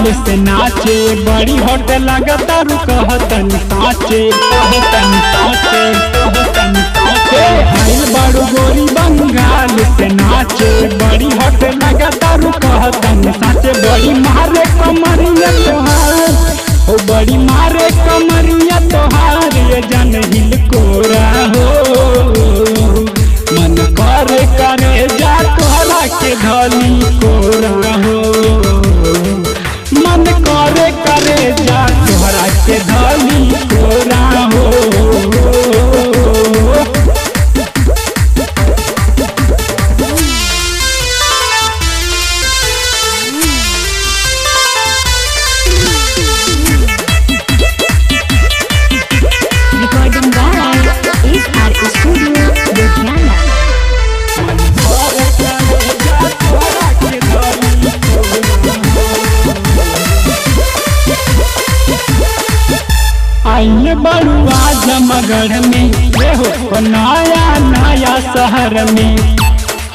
से नाचे बड़ी होट लगता कहतन साचे कहतन साचे कहतन साचे आइल बड़ू गोरी बंगाल से नाचे बड़ी होट लगता कहतन साचे बड़ी मारे कमरिया तोहार ओ बड़ी मारे कमरिया तोहार ये जन हिल कोरा हो मन करे करे जा तोहरा के धली कोरा हो मन करे करे जा तोहरा के धली कोरा हो आइए बड़ुआ जमगढ़ में ये हो नया नया शहर में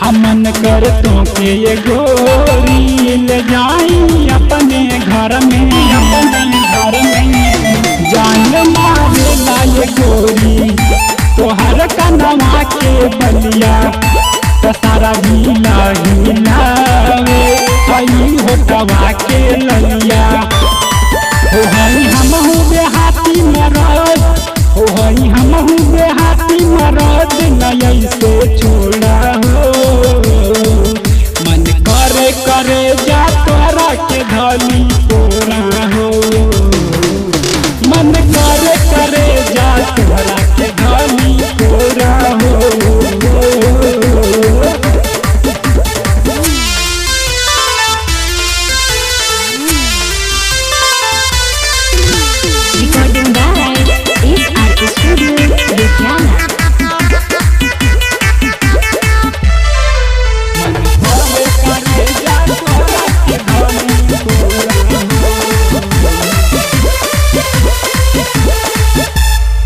हमन कर तो के ये गोरी ले जाई अपने घर में जान मारे ला ये गोरी तोहर कनवा के बलिया तो सारा गीला हिलावे आई होटवा के ललिया हो हई हमहू देहाती मरद हो हई हमहू देहाती मरद नय से छोड़ा हो मन करे करे जा तोरा के धली कोरा हो मन करे करे जा तोरा के धली कोरा हो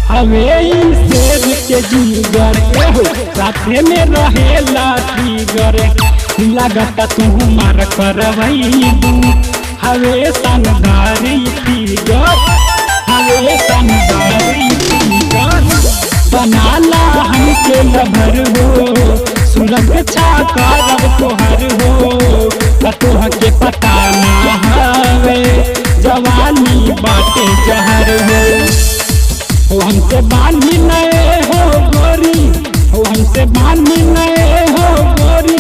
हवे शेर के जीगर हो साथे में रहेला जीगर लगता तू मार करवैबू हवे सनदारी तीगर हवे सनदारी तीगर बनाला हमके लभर हो सुरक्षा करब तोहर हो तोह के पता ना हवे जवानी बाटे जहर हो हमसे बानी नए हो गोरी हो हमसे बानी नए हो गोरी